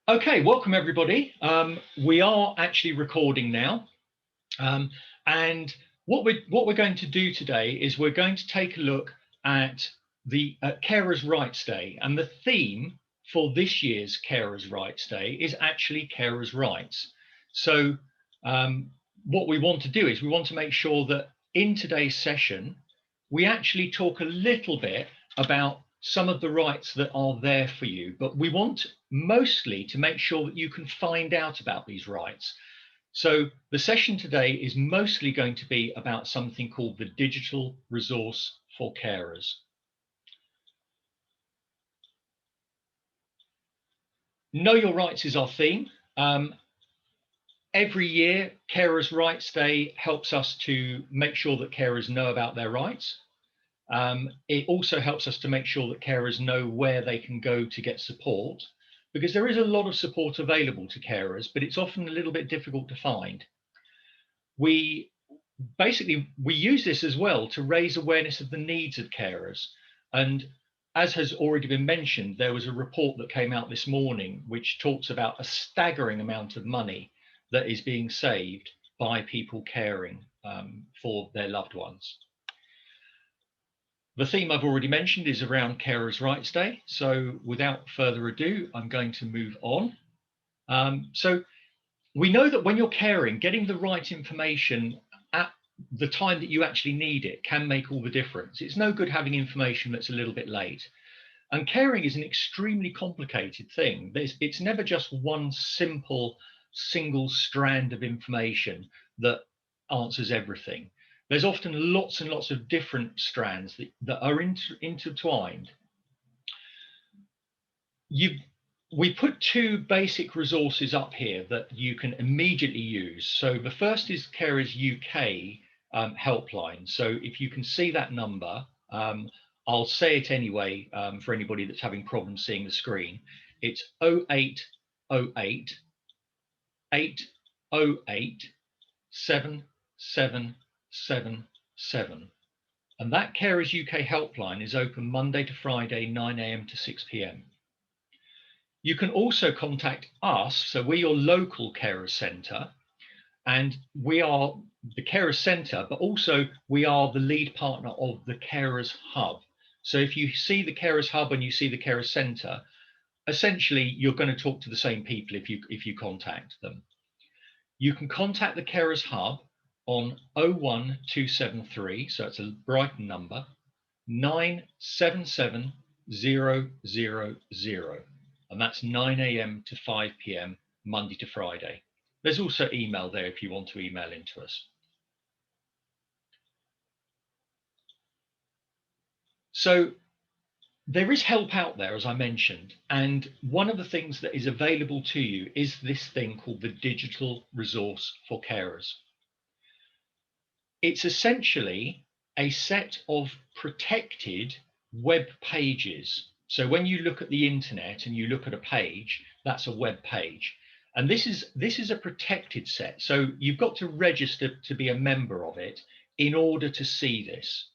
Okay, welcome everybody. We are actually recording now, and what we're going to do today is we're going to take a look at the Carers' Rights Day, and the theme for this year's Carers' Rights Day is actually carers' rights. So, what we want to do is we want to make sure that in today's session we actually talk a little bit about some of the rights that are there for you, but we want mostly to make sure that you can find out about these rights. So the session today is mostly going to be about something called the digital resource for carers. Know your rights is our theme. Every year, Carers' Rights Day helps us to make sure that carers know about their rights. It also helps us to make sure that carers know where they can go to get support, because there is a lot of support available to carers, but it's often a little bit difficult to find. We use this as well to raise awareness of the needs of carers. And as has already been mentioned, there was a report that came out this morning which talks about a staggering amount of money that is being saved by people caring for their loved ones. The theme I've already mentioned is around Carers' Rights Day. So without further ado, I'm going to move on. So we know that when you're caring, getting the right information at the time that you actually need it can make all the difference. It's no good having information that's a little bit late. And caring is an extremely complicated thing. It's never just one simple, single strand of information that answers everything. There's often lots and lots of different strands that are intertwined. We put two basic resources up here that you can immediately use. So the first is Carers UK helpline. So if you can see that number, I'll say it anyway for anybody that's having problems seeing the screen. It's 0808 808 7777. And that Carers UK helpline is open Monday to Friday, 9 AM to 6 PM. You can also contact us. So we're your local carers centre, and we are the carers centre, but also we are the lead partner of the Carers Hub. So if you see the Carers Hub and you see the Carers Centre, essentially you're going to talk to the same people if you contact them. You can contact the Carers Hub on 01273, so it's a Brighton number, 977000, and that's 9 AM to 5 PM, Monday to Friday. There's also email there if you want to email into us. So there is help out there, as I mentioned, and one of the things that is available to you is this thing called the digital resource for carers. It's essentially a set of protected web pages. So when you look at the internet and you look at a page, that's a web page. And this is a protected set. So you've got to register to be a member of it in order to see this.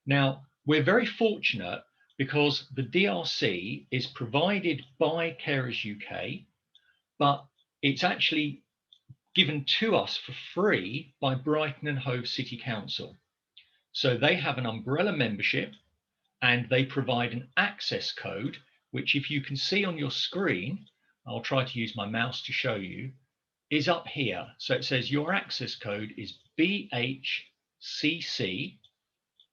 Now, we're very fortunate because the DRC is provided by Carers UK, but it's actually given to us for free by Brighton and Hove City Council. So they have an umbrella membership and they provide an access code, which if you can see on your screen, I'll try to use my mouse to show you, is up here. So it says your access code is BHCC,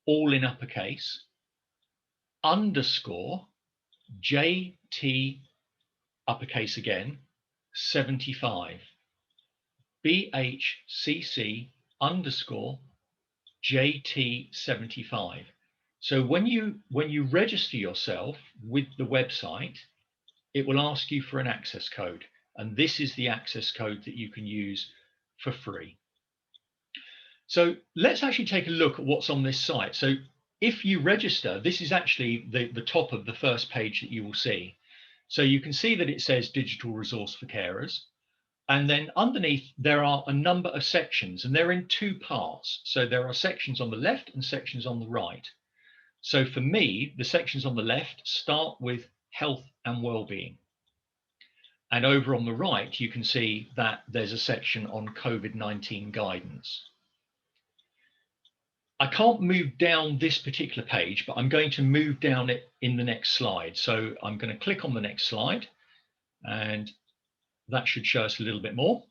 all in uppercase, _ JT, uppercase again, 75. BHCC _ JT 75. So when you register yourself with the website, it will ask you for an access code, and this is the access code that you can use for free. So let's actually take a look at what's on this site. So if you register, this is actually the top of the first page that you will see. So you can see that it says digital resource for carers. And then underneath, there are a number of sections, and they're in two parts. So there are sections on the left and sections on the right. So for me, the sections on the left start with health and well-being. And over on the right, you can see that there's a section on COVID-19 guidance. I can't move down this particular page, but I'm going to move down it in the next slide. So I'm going to click on the next slide, and that should show us a little bit more.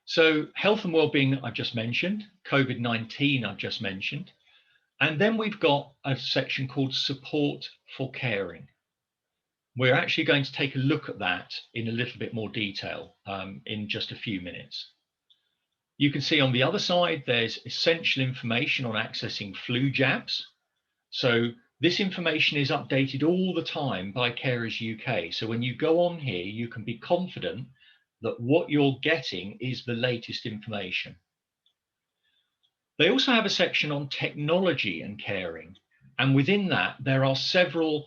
So health and well-being I've just mentioned, COVID-19 I've just mentioned, and then we've got a section called support for caring. We're actually going to take a look at that in a little bit more detail in just a few minutes. You can see on the other side, there's essential information on accessing flu jabs. So this information is updated all the time by Carers UK. So when you go on here, you can be confident that what you're getting is the latest information. They also have a section on technology and caring. And within that, there are several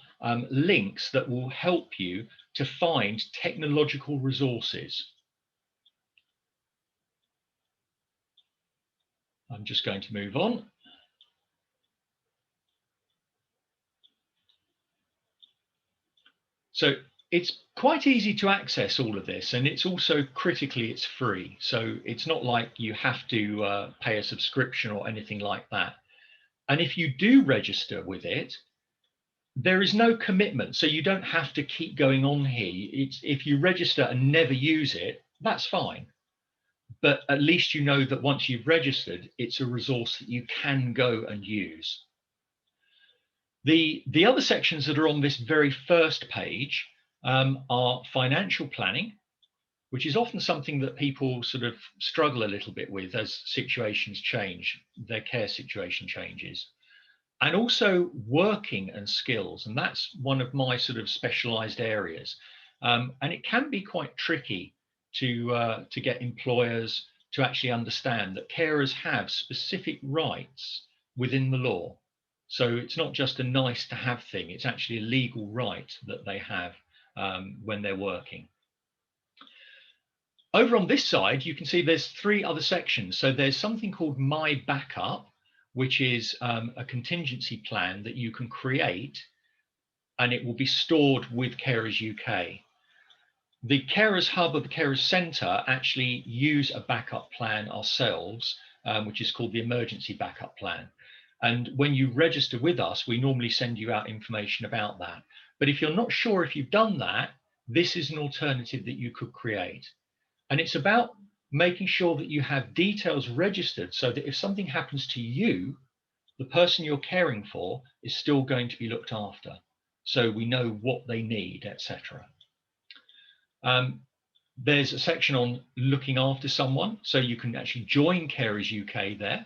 links that will help you to find technological resources. I'm just going to move on. So it's quite easy to access all of this, and it's also critically, it's free. So it's not like you have to pay a subscription or anything like that. And if you do register with it, there is no commitment. So you don't have to keep going on here. If you register and never use it, that's fine. But at least you know that once you've registered, it's a resource that you can go and use. The other sections that are on this very first page are financial planning, which is often something that people sort of struggle a little bit with as situations change, their care situation changes. And also working and skills, and that's one of my sort of specialized areas. And it can be quite tricky to get employers to actually understand that carers have specific rights within the law. So it's not just a nice to have thing, it's actually a legal right that they have when they're working. Over on this side, you can see there's three other sections. So there's something called My Backup, which is a contingency plan that you can create, and it will be stored with Carers UK. The Carers Hub or the Carers Centre actually use a backup plan ourselves, which is called the Emergency Backup Plan. And when you register with us, we normally send you out information about that. But if you're not sure if you've done that, this is an alternative that you could create. And it's about making sure that you have details registered so that if something happens to you, the person you're caring for is still going to be looked after. So we know what they need, etc. There's a section on looking after someone. So you can actually join Carers UK there.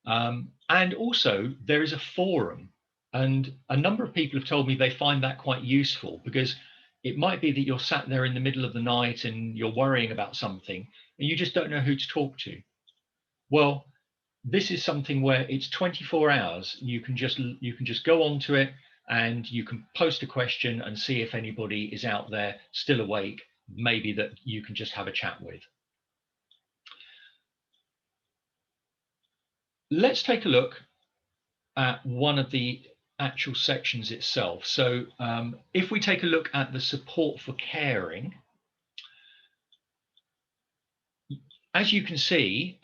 And also there is a forum, and a number of people have told me they find that quite useful, because it might be that you're sat there in the middle of the night and you're worrying about something and you just don't know who to talk to. Well, this is something where it's 24 hours. You can just go onto it and you can post a question and see if anybody is out there still awake, maybe that you can just have a chat with. Let's take a look at one of the actual sections itself. So if we take a look at the support for caring, as you can see,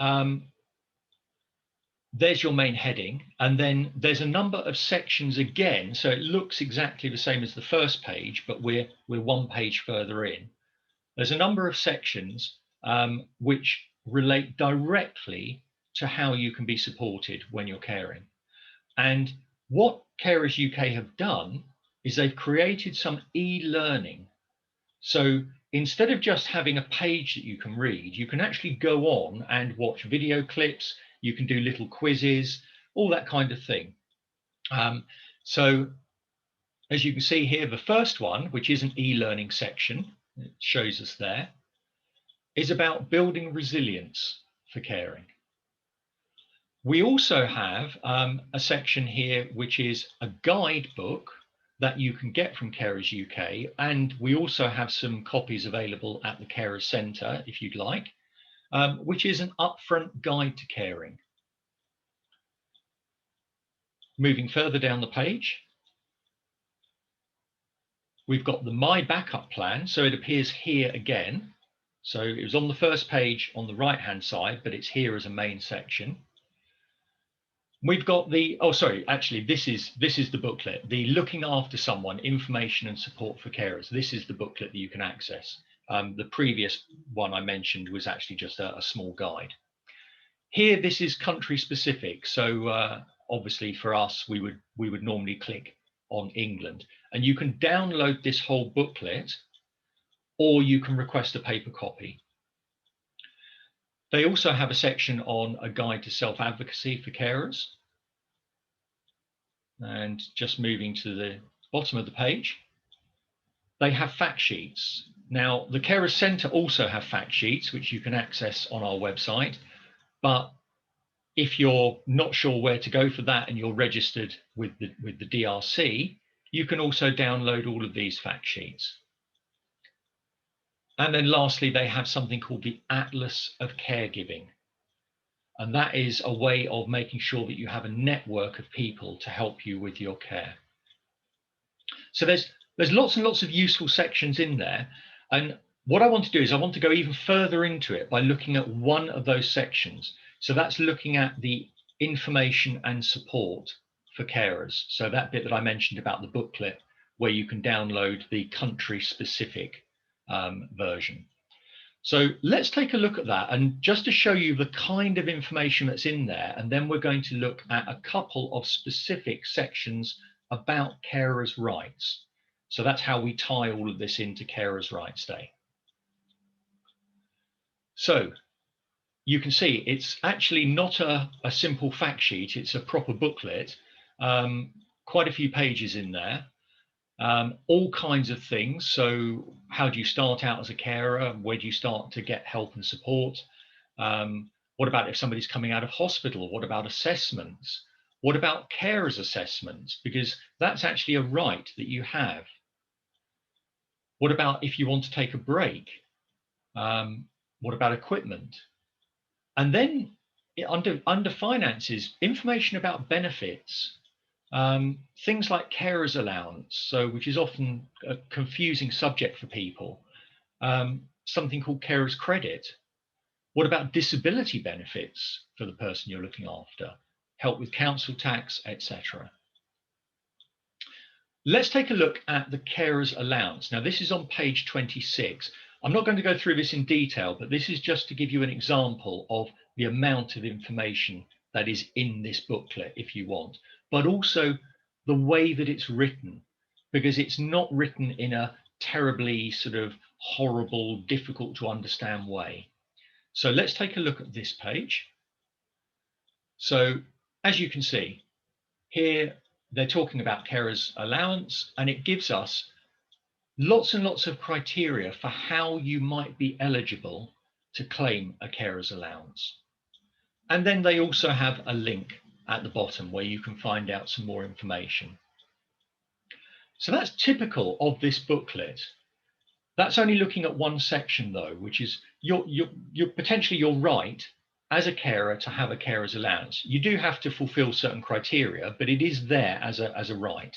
there's your main heading, and then there's a number of sections again. So it looks exactly the same as the first page, but we're one page further in. There's a number of sections which relate directly to how you can be supported when you're caring. And what Carers UK have done is they've created some e-learning. So instead of just having a page that you can read, you can actually go on and watch video clips, you can do little quizzes, all that kind of thing. So as you can see here, the first one, which is an e-learning section, it shows us there, is about building resilience for caring. We also have a section here, which is a guidebook that you can get from Carers UK. And we also have some copies available at the Carers Centre, if you'd like, which is an upfront guide to caring. Moving further down the page, We've got the My Backup Plan, so it appears here again. So it was on the first page on the right-hand side, but it's here as a main section. We've got the, oh, sorry, actually, this is the booklet, the Looking After Someone, Information and Support for Carers. This is the booklet that you can access. The previous one I mentioned was actually just a small guide. Here, this is country specific. So obviously for us, we would normally click on England, and you can download this whole booklet, or you can request a paper copy. They also have a section on a guide to self-advocacy for carers. And just moving to the bottom of the page, they have fact sheets. Now, the Carers Centre also have fact sheets, which you can access on our website. But if you're not sure where to go for that and you're registered with the DRC, you can also download all of these fact sheets. And then lastly, they have something called the Atlas of Caregiving. And that is a way of making sure that you have a network of people to help you with your care. So there's lots and lots of useful sections in there. And what I want to do is I want to go even further into it by looking at one of those sections. So that's looking at the information and support for carers. So that bit that I mentioned about the booklet, where you can download the country specific version. So let's take a look at that, and just to show you the kind of information that's in there, and then we're going to look at a couple of specific sections about carers' rights. So that's how we tie all of this into Carers' Rights Day. So you can see it's actually not a simple fact sheet, it's a proper booklet, quite a few pages in there. All kinds of things. So how do you start out as a carer? Where do you start to get help and support? What about if somebody's coming out of hospital? What about assessments? What about carers assessments? Because that's actually a right that you have. What about if you want to take a break? What about equipment? And then under finances, information about benefits. Things like carers allowance, so which is often a confusing subject for people. Something called carers credit. What about disability benefits for the person you're looking after? Help with council tax, etc. Let's take a look at the carers allowance. Now this is on page 26. I'm not going to go through this in detail, but this is just to give you an example of the amount of information that is in this booklet if you want, but also the way that it's written, because it's not written in a terribly sort of horrible, difficult to understand way. So let's take a look at this page. So as you can see here, they're talking about carers allowance, and it gives us lots and lots of criteria for how you might be eligible to claim a carers allowance. And then they also have a link at the bottom where you can find out some more information. So that's typical of this booklet. That's only looking at one section though, which is you're potentially your right as a carer to have a carer's allowance. You do have to fulfill certain criteria, but it is there as a right.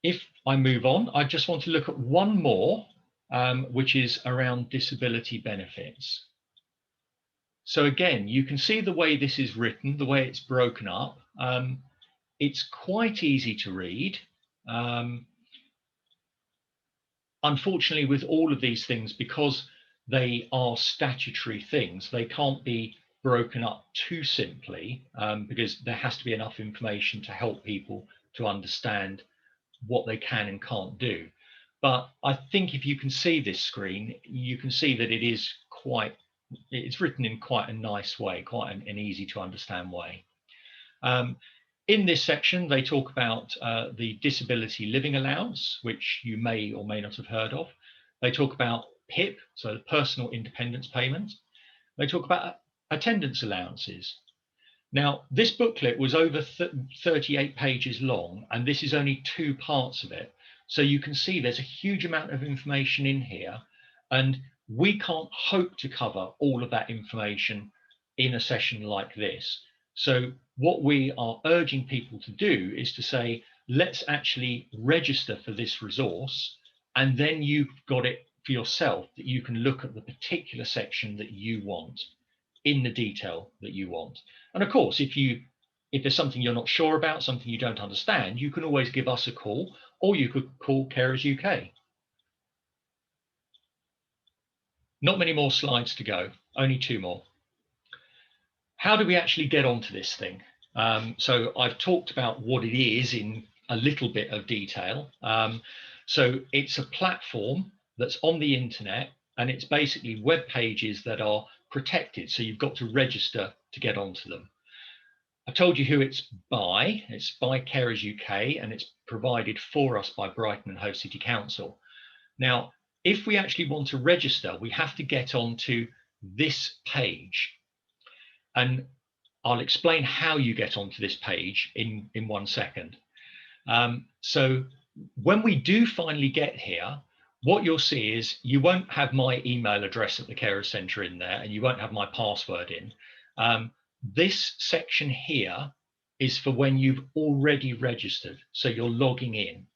If I move on, I just want to look at one more, which is around disability benefits. So again, you can see the way this is written, the way it's broken up. It's quite easy to read. Unfortunately, with all of these things, because they are statutory things, they can't be broken up too simply, because there has to be enough information to help people to understand what they can and can't do. But I think if you can see this screen, you can see that it's written in quite a nice way, quite an easy to understand way. In this section, they talk about the disability living allowance, which you may or may not have heard of. They talk about PIP, so the personal independence payment. They talk about attendance allowances. Now, this booklet was over 38 pages long, and this is only 2 parts of it. So you can see there's a huge amount of information in here, and we can't hope to cover all of that information in a session like this. So what we are urging people to do is to say, let's actually register for this resource, and then you've got it for yourself that you can look at the particular section that you want in the detail that you want. And of course, if there's something you're not sure about, something you don't understand, you can always give us a call, or you could call Carers UK. Not many more slides to go, only 2 more. How do we actually get onto this thing? So I've talked about what it is in a little bit of detail. So it's a platform that's on the internet, and it's basically web pages that are protected. So you've got to register to get onto them. I've told you who it's by. It's by Carers UK, and it's provided for us by Brighton and Hove City Council. Now, if we actually want to register, we have to get onto this page. And I'll explain how you get onto this page in 1 second. So when we do finally get here, what you'll see is you won't have my email address at the Carers Centre in there, and you won't have my password in. This section here is for when you've already registered, so you're logging in.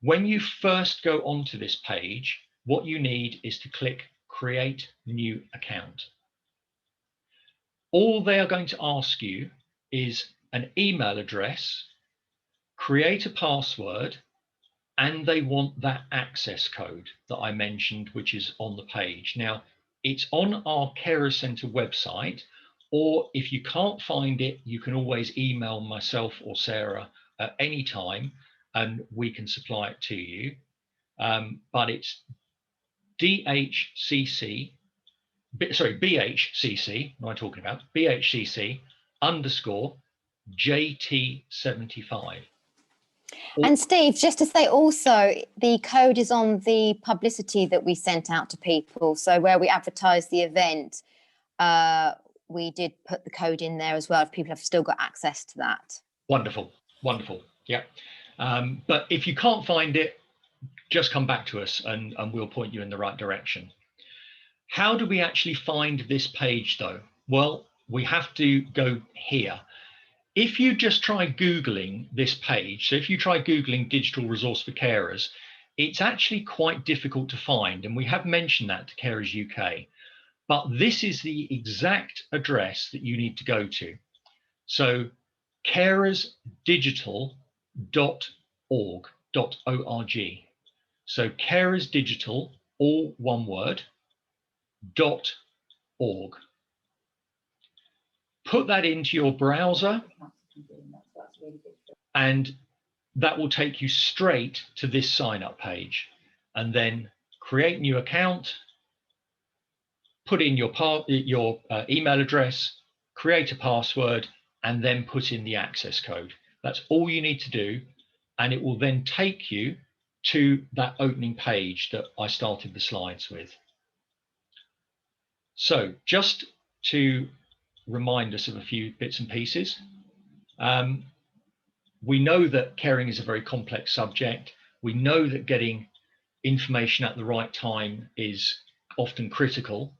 When you first go onto this page, what you need is to click Create New Account. All they are going to ask you is an email address, create a password, and they want that access code that I mentioned, which is on the page. Now, it's on our Carers Centre website, or if you can't find it, you can always email myself or Sarah at any time, and we can supply it to you. But it's BHCC, what am I talking about? BHCC _ JT75. And Steve, just to say also, the code is on the publicity that we sent out to people. So where we advertised the event, we did put the code in there as well, if people have still got access to that. Wonderful, wonderful, yeah. But if you can't find it, just come back to us and we'll point you in the right direction. How do we actually find this page though? Well, we have to go here. If you just try Googling this page, so if you try Googling digital resource for carers, it's actually quite difficult to find. And we have mentioned that to Carers UK, but this is the exact address that you need to go to. So carersdigital.org. So carersdigital, all one word, .org. Put that into your browser, and that will take you straight to this sign up page. And then create new account, put in your email address, create a password, and then put in the access code. That's all you need to do, and it will then take you to that opening page that I started the slides with. So just to remind us of a few bits and pieces, we know that caring is a very complex subject. We know that getting information at the right time is often critical.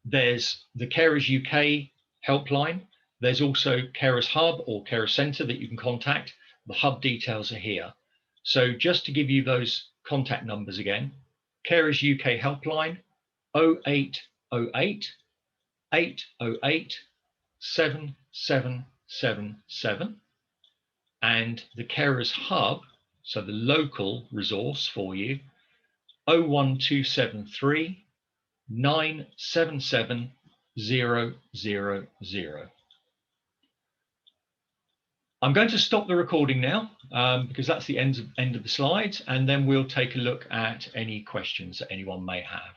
There's the Carers UK helpline. There's also Carers Hub or Carers Centre that you can contact. The hub details are here. So just to give you those contact numbers again, Carers UK helpline 0808 808 7777, and the Carers Hub, so the local resource for you, 01273 977 000. I'm going to stop the recording now because that's the end of the slides, and then we'll take a look at any questions that anyone may have.